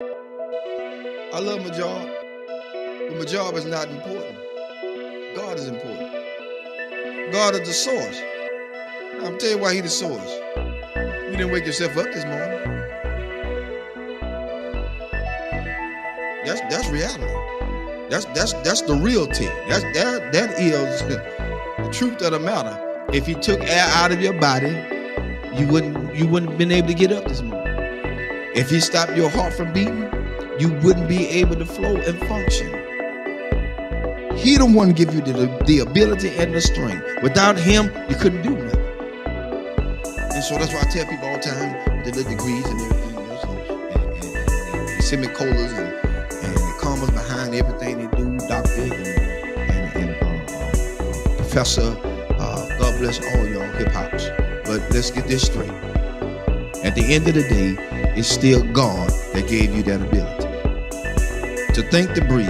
I love my job, but my job is not important. God is important. God is the source. Now, I'm tell you why He the source. You didn't wake yourself up this morning. That's reality. That's the reality. That is the truth of the matter. If He took air out of your body, you wouldn't have been able to get up this morning. If He stopped your heart from beating, you wouldn't be able to flow and function. He the one give you the ability and the strength. Without Him, you couldn't do nothing. And so that's why I tell people all the time, with the degrees and everything else, and semicolons and the commas behind everything they do, doctor and professor, God bless all y'all hip hops. But let's get this straight. At the end of the day, it's still God that gave you that ability. To think, to breathe,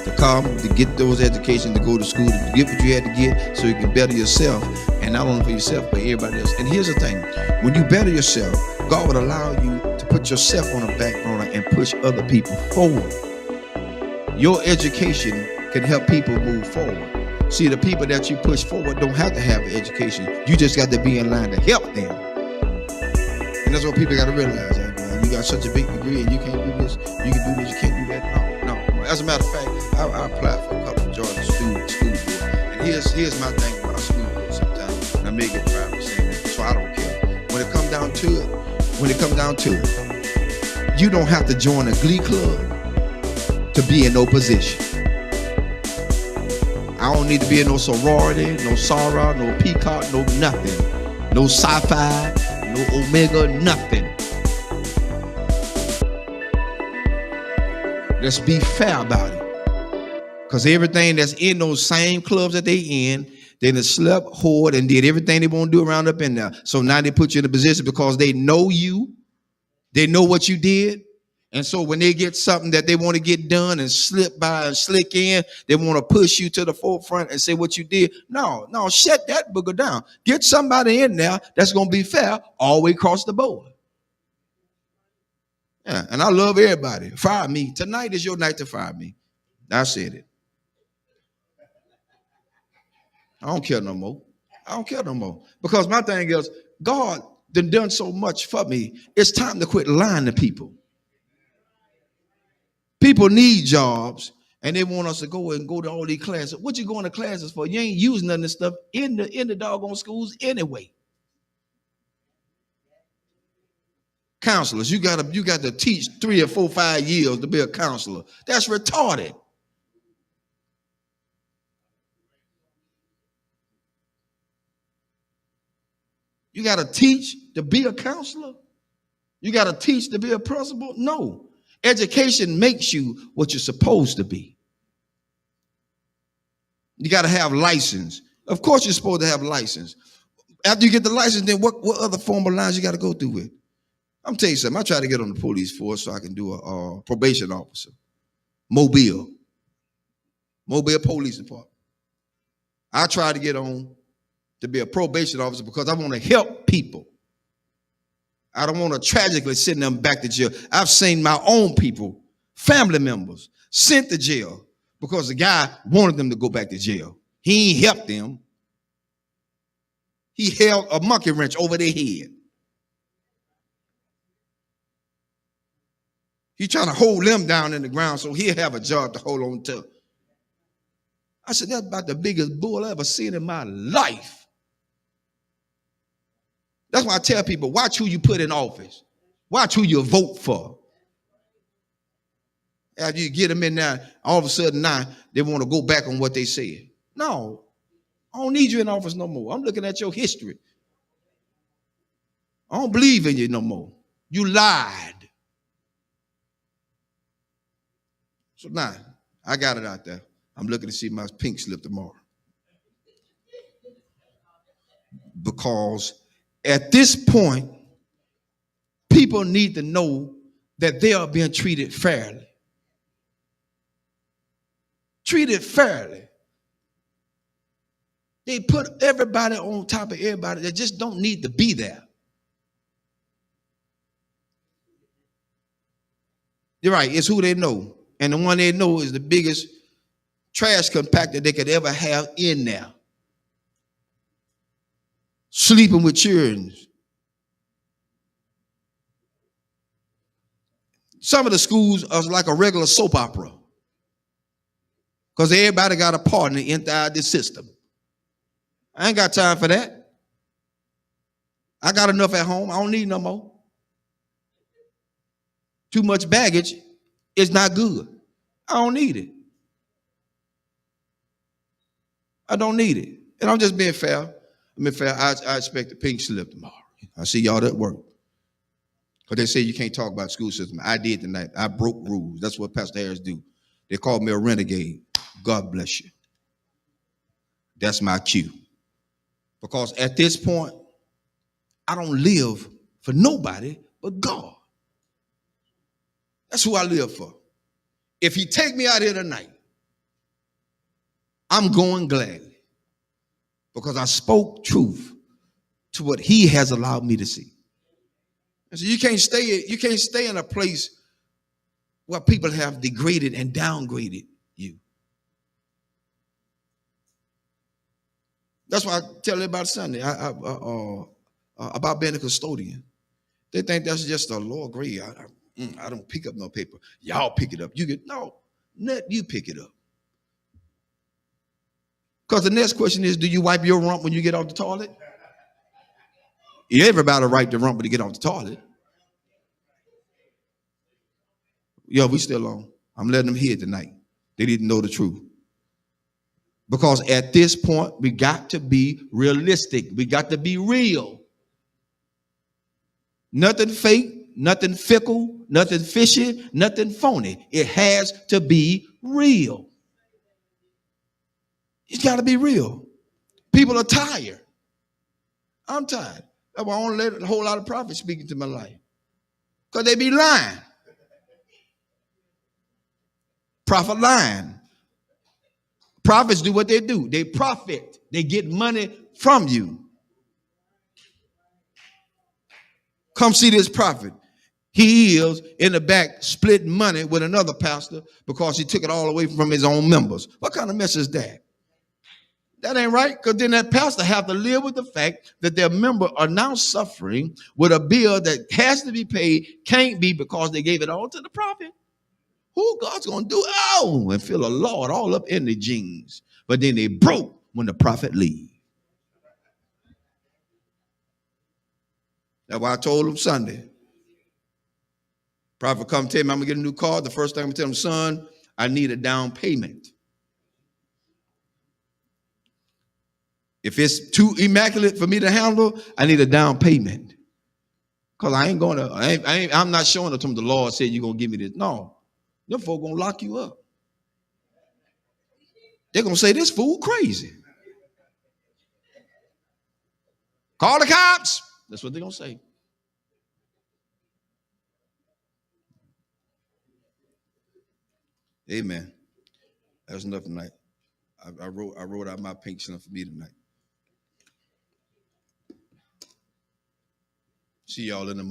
to come, to get those educations, to go to school, to get what you had to get so you can better yourself, and not only for yourself, but everybody else. And here's the thing, when you better yourself, God would allow you to put yourself on the back burner and push other people forward. Your education can help people move forward. See, the people that you push forward don't have to have an education. You just got to be in line to help them. And that's what people got to realize. You got such a big degree and you can't do this, you can do this, you can't do that. No. As a matter of fact, I applied for a couple of Georgia school board. And here's my thing about school board sometimes. And I may get private saying that, so I don't care. When it comes down to it, you don't have to join a glee club to be in no position. I don't need to be in no sorority, no Sarah, no Peacock, no nothing. No sci-fi, no Omega, nothing. Let's be fair about it. Because everything that's in those same clubs that they in, they done slept, whored, and did everything they want to do around up in there. So now they put you in a position because they know you. They know what you did. And so when they get something that they want to get done and slip by and slick in, they want to push you to the forefront and say what you did. No, shut that booger down. Get somebody in there that's going to be fair all the way across the board. Yeah, and I love everybody. Fire me. Tonight is your night to fire me. I said it. I don't care no more. Because my thing is, God done so much for me. It's time to quit lying to people. People need jobs, and they want us to go to all these classes. What you going to classes for? You ain't using none of this stuff in the doggone schools anyway. Counselors, you got to teach 3 or 4, 5 years to be a counselor. That's retarded. You got to teach to be a counselor? You got to teach to be a principal? No. Education makes you what you're supposed to be. You got to have license. Of course you're supposed to have license. After you get the license, then what other formal lines you got to go through with? I'm telling you something. I try to get on the police force so I can do a probation officer. Mobile Police Department. I try to get on to be a probation officer because I want to help people. I don't want to tragically send them back to jail. I've seen my own people, family members, sent to jail because the guy wanted them to go back to jail. He ain't helped them. He held a monkey wrench over their head. He's trying to hold them down in the ground so he'll have a job to hold on to. I said, that's about the biggest bull I ever seen in my life. That's why I tell people, watch who you put in office. Watch who you vote for. After you get them in there, all of a sudden now they want to go back on what they said. No, I don't need you in office no more. I'm looking at your history. I don't believe in you no more. You lied. So now, I got it out there. I'm looking to see my pink slip tomorrow. Because at this point, people need to know that they are being treated fairly. Treated fairly. They put everybody on top of everybody that just don't need to be there. You're right. It's who they know. And the one they know is the biggest trash compactor they could ever have in there. Sleeping with children. Some of the schools are like a regular soap opera because everybody got a partner inside the system. I ain't got time for that. I got enough at home. I don't need no more. Too much baggage is not good. I don't need it. I don't need it. And I'm just being fair. I mean, fair. I expect a pink slip tomorrow. I see y'all at work. Because they say you can't talk about school system. I did tonight. I broke rules. That's what Pastor Harris do. They called me a renegade. God bless you. That's my cue. Because at this point, I don't live for nobody but God. That's who I live for. If he take me out here tonight, I'm going gladly. Because I spoke truth to what he has allowed me to see. And so you can't stay in a place where people have degraded and downgraded you. That's why I tell everybody Sunday about being a custodian. They think that's just a lower grade. I don't pick up no paper. Y'all pick it up. Let you pick it up. Because the next question is, do you wipe your rump when you get off the toilet? Everybody wipe the rump when you get off the toilet. Yo, we still on. I'm letting them hear tonight. They didn't know the truth. Because at this point, we got to be realistic. We got to be real. Nothing fake, nothing fickle, nothing fishy, nothing phony. It has to be real. It's got to be real. People are tired. I'm tired. That's why I don't let a whole lot of prophets speak into my life. Because they be lying. Prophet lying. Prophets do what they do. They profit. They get money from you. Come see this prophet. He is in the back splitting money with another pastor because he took it all away from his own members. What kind of mess is that? That ain't right, because then that pastor have to live with the fact that their members are now suffering with a bill that has to be paid, can't be because they gave it all to the prophet. Who God's going to do? Oh, and feel a Lord all up in the jeans. But then they broke when the prophet leave. That's why I told him Sunday. Prophet come tell me I'm going to get a new car. The first thing I'm going to tell him, son, I need a down payment. If it's too immaculate for me to handle, I need a down payment. Because I ain't going to, I'm not showing it to him. The Lord said you're going to give me this. No. Them folk going to lock you up. They're going to say, this fool crazy. Call the cops. That's what they're going to say. Amen. That's enough tonight. I wrote out my pink slip for me tonight. See y'all in the morning.